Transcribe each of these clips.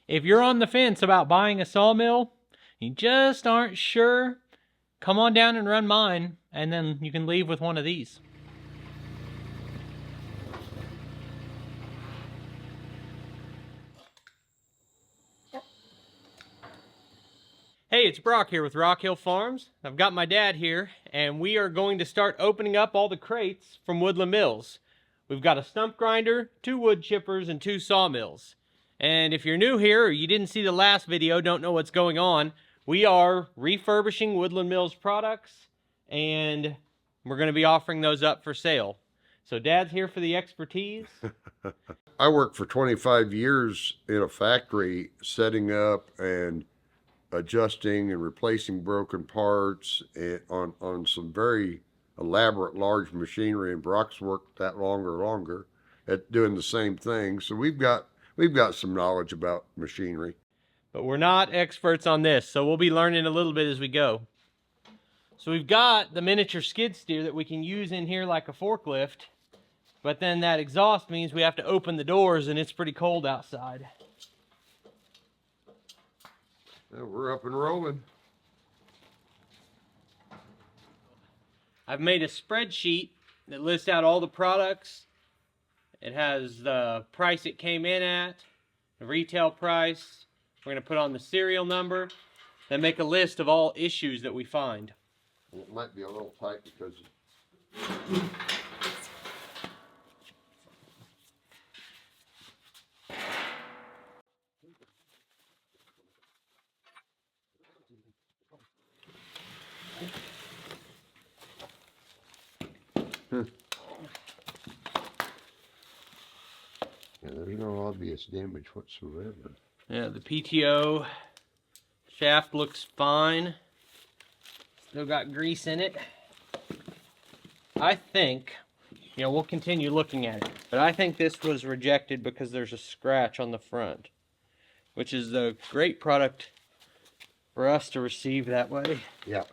If you're on the fence about buying a sawmill, you just aren't sure, come on down and run mine, and then you can leave with one of these. Hey, it's Brock here with Rock Hill Farms. I've got my dad here, and we are going to start opening up all the crates from Woodland Mills. We've got a stump grinder, 2 wood chippers, and 2 sawmills. And if you're new here or you didn't see the last video, don't know what's going on, we are refurbishing Woodland Mills products, and we're going to be offering those up for sale. So Dad's here for the expertise. I worked for 25 years in a factory setting up and adjusting and replacing broken parts on some very elaborate large machinery, and Brock's worked that longer at doing the same thing. So we've got some knowledge about machinery. But we're not experts on this, so we'll be learning a little bit as we go. So we've got the miniature skid steer that we can use in here like a forklift, but then that exhaust means we have to open the doors and it's pretty cold outside. We're up and rolling. I've made a spreadsheet that lists out all the products. It has the price it came in at, the retail price. We're going to put on the serial number, then make a list of all issues that we find. It might be a little tight because yeah, there's no obvious damage whatsoever. Yeah, the PTO shaft looks fine. Still got grease in it. I think, we'll continue looking at it, but I think this was rejected because there's a scratch on the front, which is a great product for us to receive that way. Yeah.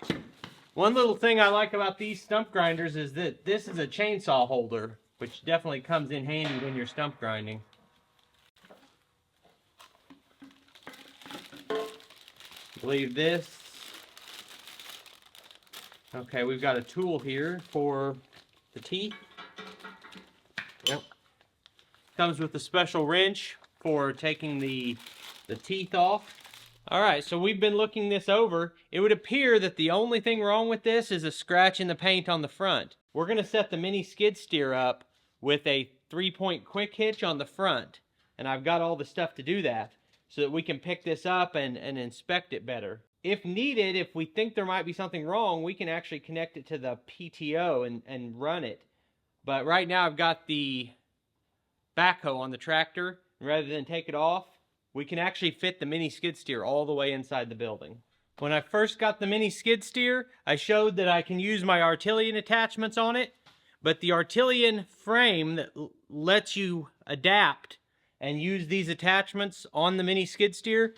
One little thing I like about these stump grinders is that this is a chainsaw holder, which definitely comes in handy when you're stump grinding. Leave this. Okay, we've got a tool here for the teeth. Yep. Comes with a special wrench for taking the teeth off. Alright, so we've been looking this over. It would appear that the only thing wrong with this is a scratch in the paint on the front. We're going to set the mini skid steer up with a 3-point quick hitch on the front. And I've got all the stuff to do that so that we can pick this up and inspect it better. If needed, if we think there might be something wrong, we can actually connect it to the PTO and run it. But right now I've got the backhoe on the tractor. Rather than take it off, we can actually fit the mini skid steer all the way inside the building. When I first got the mini skid steer, I showed that I can use my Artilian attachments on it, but the Artilian frame that lets you adapt and use these attachments on the mini skid steer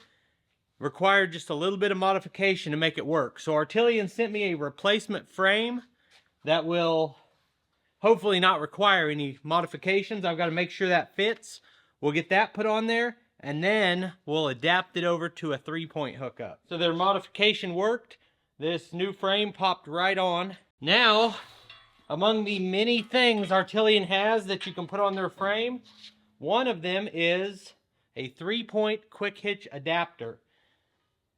required just a little bit of modification to make it work. So Artilian sent me a replacement frame that will hopefully not require any modifications. I've got to make sure that fits. We'll get that put on there, and then we'll adapt it over to a 3-point hookup. So their modification worked. This new frame popped right on. Now, among the many things Artilian has that you can put on their frame, one of them is a 3-point quick hitch adapter.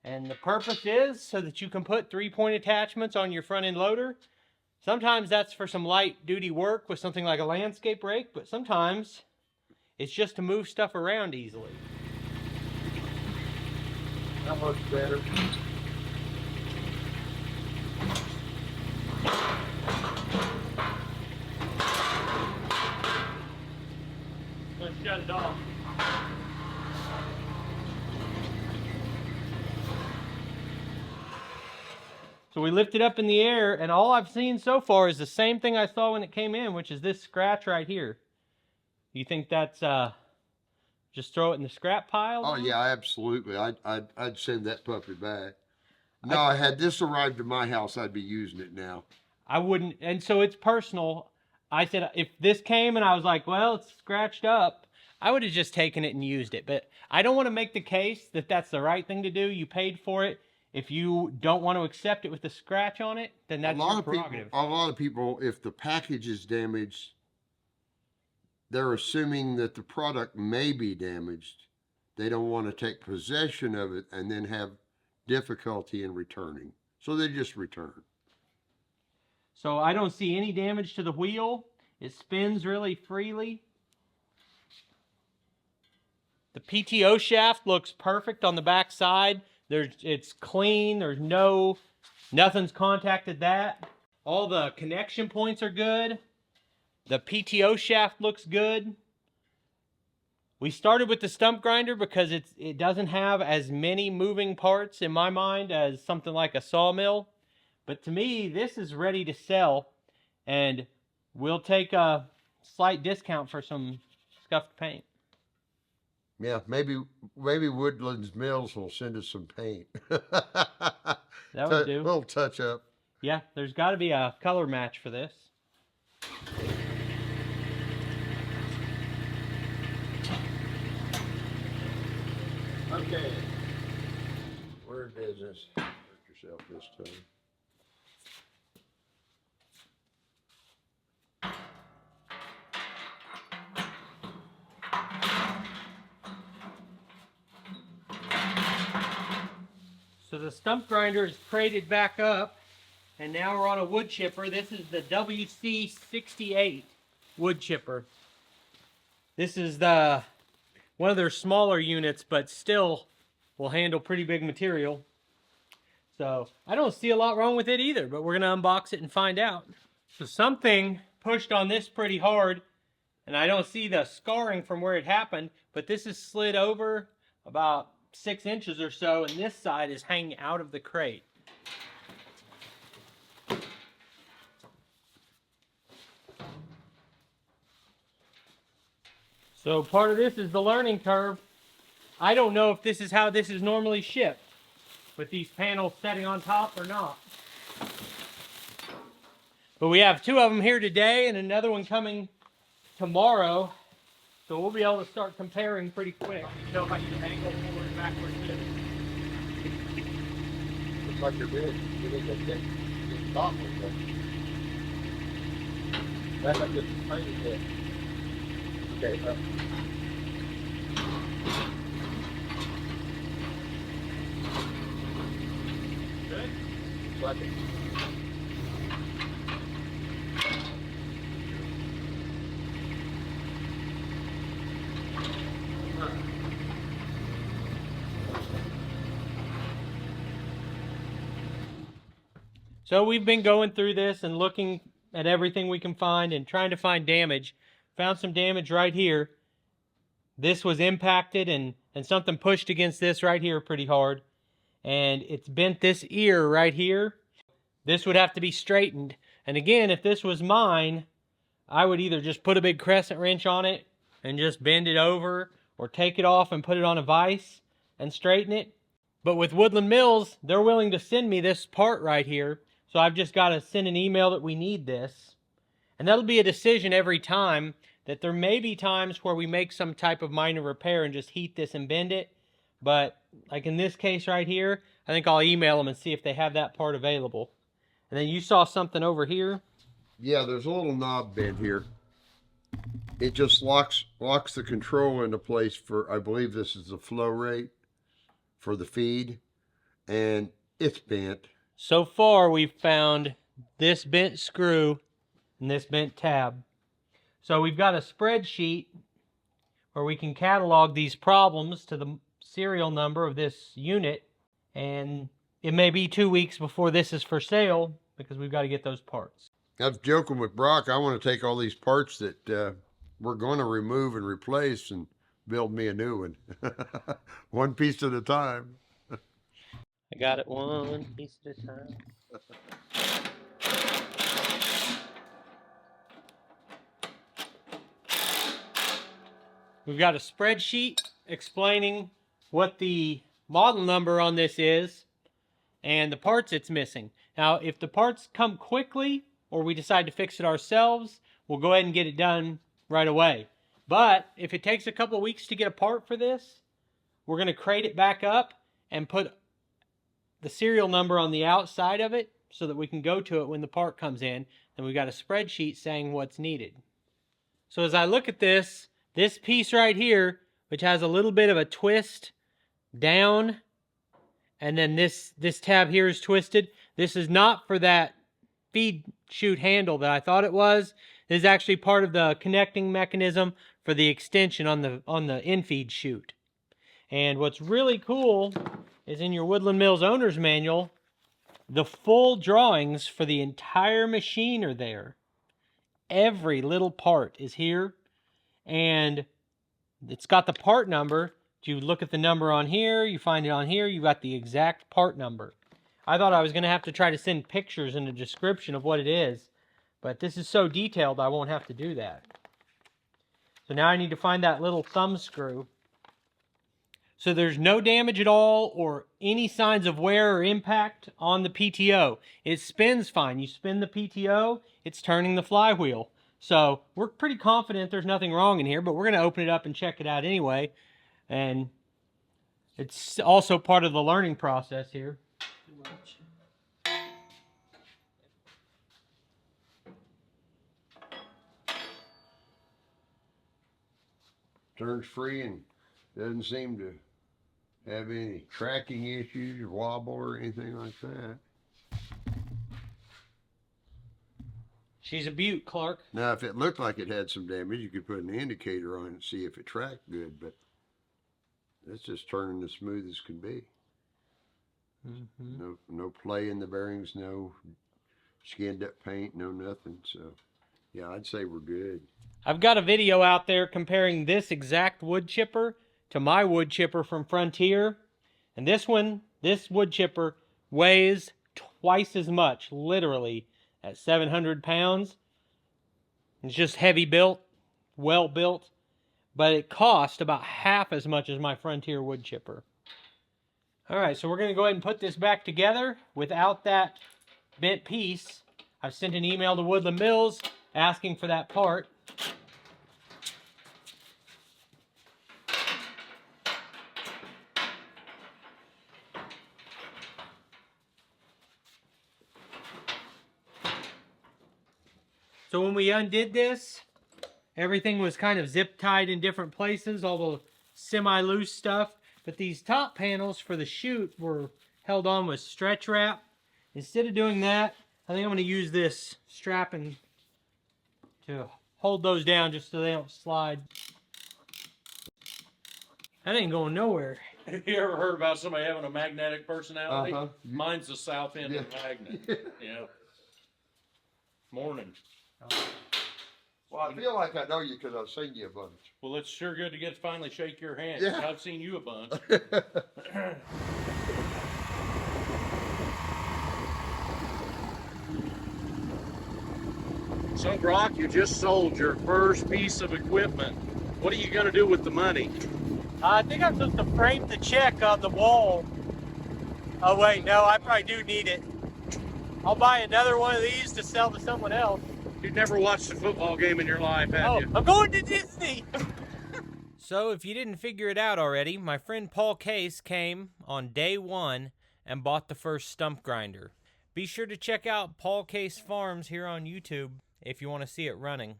And the purpose is so that you can put 3-point attachments on your front end loader. Sometimes that's for some light duty work with something like a landscape rake, but sometimes it's just to move stuff around easily. That looks better. Let's shut it off. So we lift it up in the air, and all I've seen so far is the same thing I saw when it came in, which is this scratch right here. You think that's just throw it in the scrap pile? Oh yeah, absolutely. I'd send that puppy back. No, had this arrived at my house, I'd be using it now. I wouldn't, and so it's personal. I said if this came and I was like, well, it's scratched up, I would have just taken it and used it. But I don't want to make the case that that's the right thing to do. You paid for it. If you don't want to accept it with a scratch on it, then that's your prerogative. A lot of people, if the package is damaged, they're assuming that the product may be damaged. They don't want to take possession of it and then have difficulty in returning. So they just return. So I don't see any damage to the wheel. It spins really freely. The PTO shaft looks perfect on the back side. It's clean. There's nothing's contacted that. All the connection points are good. The PTO shaft looks good. We started with the stump grinder because it doesn't have as many moving parts in my mind as something like a sawmill. But to me, this is ready to sell, and we'll take a slight discount for some scuffed paint. Yeah, maybe Woodland Mills will send us some paint. That would do. A little touch up. Yeah, there's got to be a color match for this. Okay. We're in business. Hurt yourself this time. So the stump grinder is crated back up, and now we're on a wood chipper. This is the WC68 wood chipper. This is one of their smaller units, but still will handle pretty big material. So I don't see a lot wrong with it either, but we're going to unbox it and find out. So something pushed on this pretty hard, and I don't see the scarring from where it happened, but this is slid over about 6 inches or so, and this side is hanging out of the crate. So part of this is the learning curve. I don't know if this is how this is normally shipped, with these panels setting on top or not. But we have 2 of them here today and another one coming tomorrow. So we'll be able to start comparing pretty quick. You know if I can angle forward and backwards too. Looks like you're good. You need to get top with that. That's like just tiny bit. Okay, Good? looks like it. So we've been going through this and looking at everything we can find and trying to find damage. Found some damage right here. This was impacted and something pushed against this right here pretty hard. And it's bent this ear right here. This would have to be straightened. And again, if this was mine, I would either just put a big crescent wrench on it and just bend it over, or take it off and put it on a vise and straighten it. But with Woodland Mills, they're willing to send me this part right here. So I've just got to send an email that we need this. And that'll be a decision every time, that there may be times where we make some type of minor repair and just heat this and bend it. But like in this case right here, I think I'll email them and see if they have that part available. And then you saw something over here. Yeah, there's a little knob bent here. It just locks the control into place for, I believe this is the flow rate for the feed, and it's bent. So far we've found this bent screw and this bent tab. So we've got a spreadsheet where we can catalog these problems to the serial number of this unit, and it may be 2 weeks before this is for sale because we've got to get those parts. I was joking with Brock, I want to take all these parts that we're going to remove and replace and build me a new one. One piece at a time. I got it one piece at a time. We've got a spreadsheet explaining what the model number on this is and the parts it's missing. Now, if the parts come quickly or we decide to fix it ourselves, we'll go ahead and get it done right away. But if it takes a couple of weeks to get a part for this, we're going to crate it back up and put the serial number on the outside of it so that we can go to it when the part comes in. Then we've got a spreadsheet saying what's needed. So as I look at this piece right here, which has a little bit of a twist down, and then this tab here is twisted. This is not for that feed chute handle that I thought it was. This is actually part of the connecting mechanism for the extension on the in-feed chute. And what's really cool is in your Woodland Mills owner's manual, the full drawings for the entire machine are there. Every little part is here, and it's got the part number. You look at the number on here, you find it on here, you got the exact part number. I thought I was going to have to try to send pictures and a description of what it is, but this is so detailed I won't have to do that. So now I need to find that little thumb screw. So there's no damage at all or any signs of wear or impact on the PTO. It spins fine. You spin the PTO, it's turning the flywheel. So we're pretty confident there's nothing wrong in here, but we're going to open it up and check it out anyway. And it's also part of the learning process here. Turns free and doesn't seem to have any tracking issues or wobble or anything like that. She's a beaut, Clark. Now, if it looked like it had some damage, you could put an indicator on it and see if it tracked good, but it's just turning as smooth as can be. No play in the bearings, no skinned up paint, no nothing. So, yeah, I'd say we're good. I've got a video out there comparing this exact wood chipper to my wood chipper from Frontier. And this wood chipper weighs twice as much, literally, at 700 pounds. It's just heavy built, well built, but it cost about half as much as my Frontier wood chipper. All right, so we're going to go ahead and put this back together without that bent piece. I've sent an email to Woodland Mills asking for that part. So when we undid this, everything was kind of zip tied in different places, all the semi-loose stuff. But these top panels for the chute were held on with stretch wrap. Instead of doing that, I think I'm going to use this strapping to hold those down just so they don't slide. That ain't going nowhere. Have you ever heard about somebody having a magnetic personality? Uh-huh. Mine's the south end of the magnet. Yeah. Morning. Well, I feel like I know you because I've seen you a bunch. Well, it's sure good to get to finally shake your hand. Yeah. I've seen you a bunch. So, Brock, you just sold your first piece of equipment. What are you going to do with the money? I think I'm supposed to frame the check on the wall. Oh wait, no, I probably do need it. I'll buy another one of these to sell to someone else. You've never watched a football game in your life, have you? I'm going to Disney! So, if you didn't figure it out already, my friend Paul Case came on day one and bought the first stump grinder. Be sure to check out Paul Case Farms here on YouTube if you want to see it running.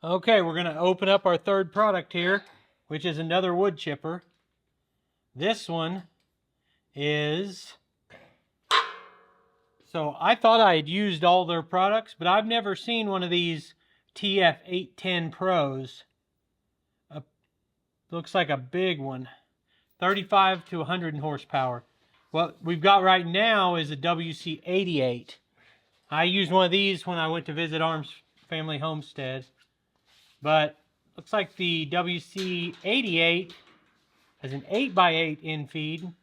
Okay, we're going to open up our third product here, which is another wood chipper. This one is... So I thought I had used all their products, but I've never seen one of these TF810 Pros. Looks like a big one. 35 to 100 horsepower. What we've got right now is a WC88. I used one of these when I went to visit Arm's family homestead. But looks like the WC88 has an 8x8 in-feed.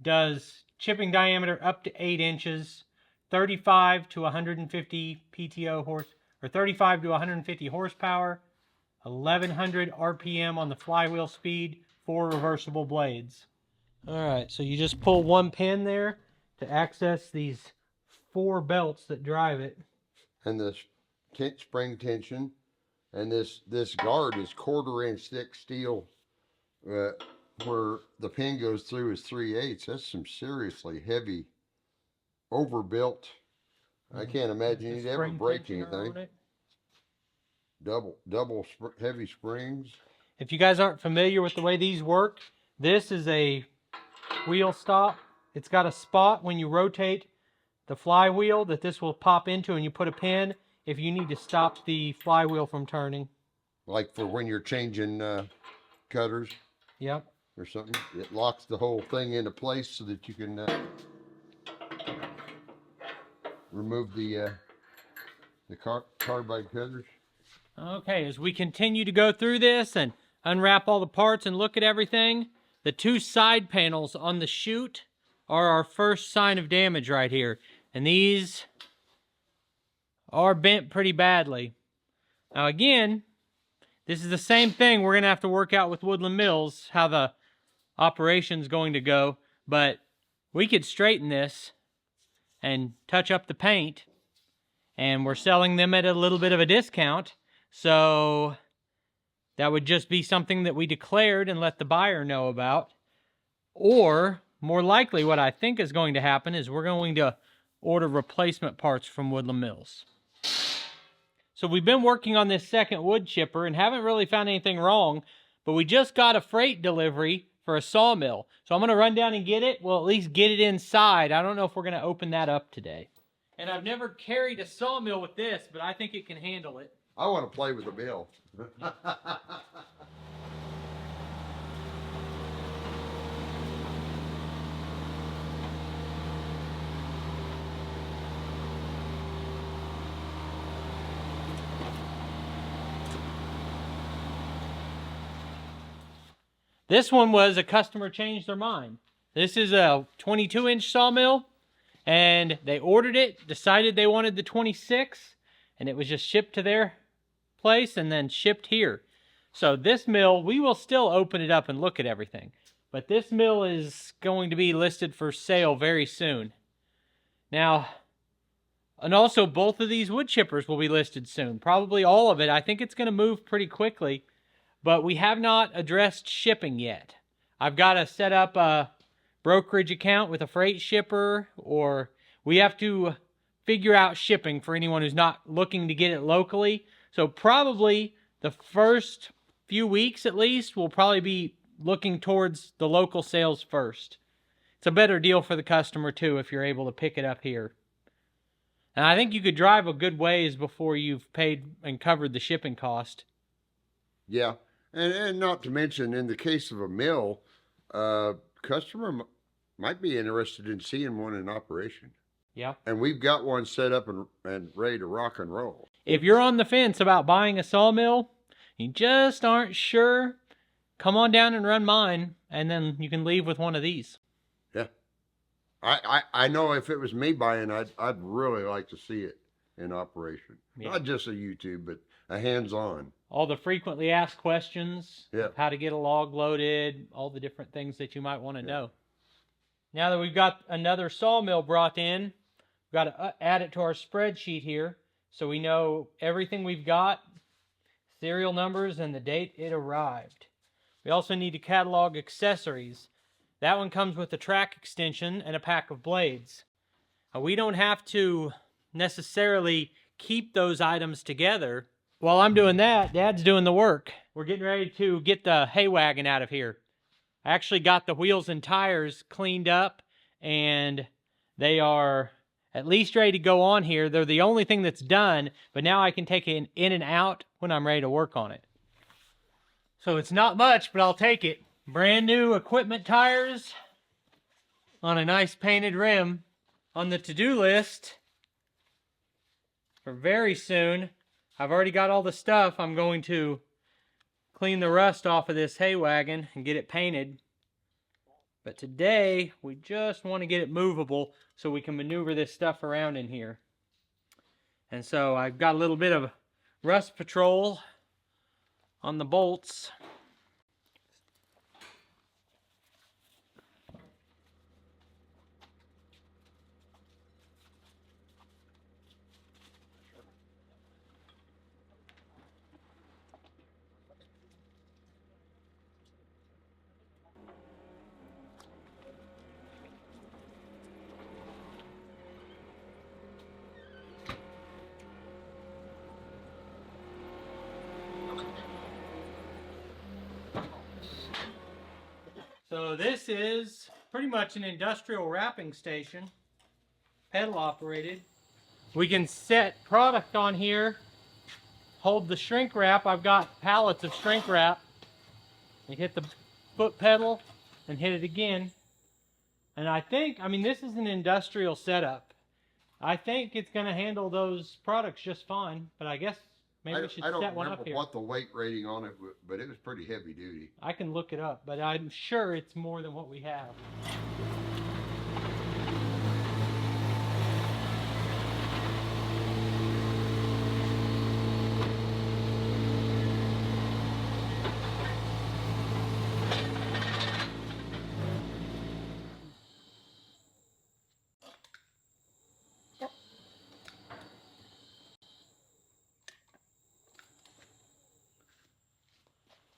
Does chipping diameter up to 8 inches, 35 to 150 PTO or 35 to 150 horsepower, 1100 RPM on the flywheel speed, 4 reversible blades. All right, so you just pull one pin there to access these 4 belts that drive it. And the spring tension And this guard is 1/4 inch thick steel, where the pin goes through is 3/8. That's some seriously heavy, overbuilt. I can't imagine you'd ever break anything. Double heavy springs. If you guys aren't familiar with the way these work, this is a wheel stop. It's got a spot when you rotate the flywheel that this will pop into, and you put a pin if you need to stop the flywheel from turning. Like for when you're changing cutters. Yep. Or something. It locks the whole thing into place so that you can remove the carbide cutters. Okay, as we continue to go through this and unwrap all the parts and look at everything, the 2 side panels on the chute are our first sign of damage right here. And these are bent pretty badly. Now again, this is the same thing we're going to have to work out with Woodland Mills, how the operation's going to go. But we could straighten this and touch up the paint, and we're selling them at a little bit of a discount. So that would just be something that we declared and let the buyer know about. Or more likely what I think is going to happen is we're going to order replacement parts from Woodland Mills. So we've been working on this second wood chipper and haven't really found anything wrong, but we just got a freight delivery for a sawmill. So I'm going to run down and get it. We'll at least get it inside. I don't know if we're going to open that up today. And I've never carried a sawmill with this, but I think it can handle it. I want to play with the mill. This one was a customer changed their mind. This is a 22-inch sawmill, and they ordered it, decided they wanted the 26, and it was just shipped to their place and then shipped here. So this mill, we will still open it up and look at everything, but this mill is going to be listed for sale very soon. Now, and also both of these wood chippers will be listed soon, probably all of it. I think it's going to move pretty quickly. But we have not addressed shipping yet. I've got to set up a brokerage account with a freight shipper, or we have to figure out shipping for anyone who's not looking to get it locally. So probably the first few weeks at least, we'll probably be looking towards the local sales first. It's a better deal for the customer too if you're able to pick it up here. And I think you could drive a good ways before you've paid and covered the shipping cost. Yeah. And not to mention, in the case of a mill, customer might be interested in seeing one in operation. Yeah. And we've got one set up and ready to rock and roll. If you're on the fence about buying a sawmill, you just aren't sure, come on down and run mine, and then you can leave with one of these. Yeah. I know if it was me buying, I'd really like to see it in operation. Yeah. Not just a YouTube, but a hands-on. All the frequently asked questions, yeah. How to get a log loaded, all the different things that you might want to know. Now that we've got another sawmill brought in, we've got to add it to our spreadsheet here so we know everything we've got, serial numbers, and the date it arrived. We also need to catalog accessories. That one comes with a track extension and a pack of blades. We don't have to necessarily keep those items together. While I'm doing that, Dad's doing the work. We're getting ready to get the hay wagon out of here. I actually got the wheels and tires cleaned up, and they are at least ready to go on here. They're the only thing that's done, but now I can take it in and out when I'm ready to work on it. So it's not much, but I'll take it. Brand new equipment tires on a nice painted rim. On the to-do list for very soon, I've already got all the stuff. I'm going to clean the rust off of this hay wagon and get it painted. But today, we just want to get it movable so we can maneuver this stuff around in here. And so I've got a little bit of rust patrol on the bolts. So this is pretty much an industrial wrapping station, pedal operated. We can set product on here, hold the shrink wrap. I've got pallets of shrink wrap. You hit the foot pedal and hit it again. And I mean, this is an industrial setup. I think it's going to handle those products just fine, but I guess maybe we should set one up here. I don't remember what the weight rating on it, but it was pretty heavy duty. I can look it up, but I'm sure it's more than what we have.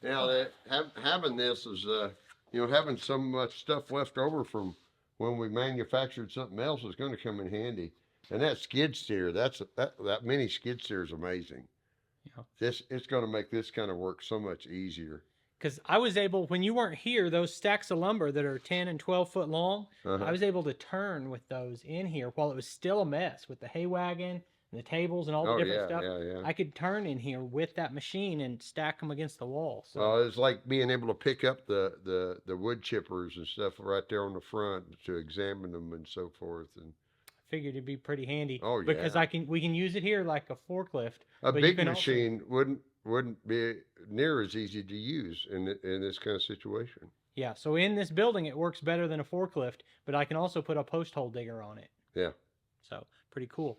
Now that having this is, having so much stuff left over from when we manufactured something else is going to come in handy. And that skid steer, that mini skid steer is amazing. Yeah. It's going to make this kind of work so much easier. Because I was able, when you weren't here, those stacks of lumber that are 10 and 12 foot long, I was able to turn with those in here while it was still a mess with the hay wagon and the tables and all the different stuff. Yeah. I could turn in here with that machine and stack them against the wall. So well, it's like being able to pick up the wood chippers and stuff right there on the front to examine them and so forth. And I figured it'd be pretty handy. Oh, yeah. Because we can use it here like a forklift. A big machine wouldn't be near as easy to use in this kind of situation. Yeah, so in this building it works better than a forklift, but I can also put a post hole digger on it. Yeah. So pretty cool.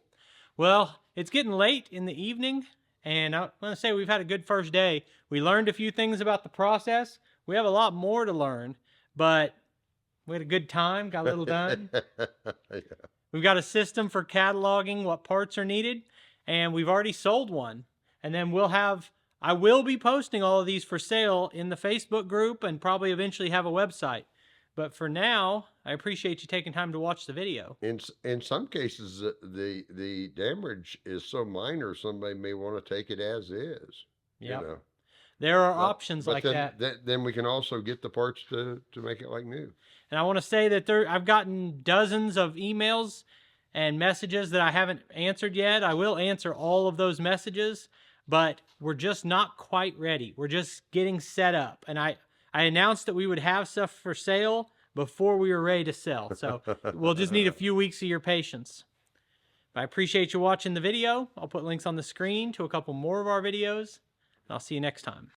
Well, it's getting late in the evening, and I want to say we've had a good first day. We learned a few things about the process. We have a lot more to learn, but we had a good time, got a little done. Yeah. We've got a system for cataloging what parts are needed, and we've already sold one. And then I will be posting all of these for sale in the Facebook group and probably eventually have a website. But for now, I appreciate you taking time to watch the video. In some cases, the damage is so minor, somebody may want to take it as is. Yeah. You know? There are options like that. Then we can also get the parts to make it like new. And I want to say that I've gotten dozens of emails and messages that I haven't answered yet. I will answer all of those messages, but we're just not quite ready. We're just getting set up. And I announced that we would have stuff for sale before we were ready to sell. So we'll just need a few weeks of your patience. But I appreciate you watching the video. I'll put links on the screen to a couple more of our videos. And I'll see you next time.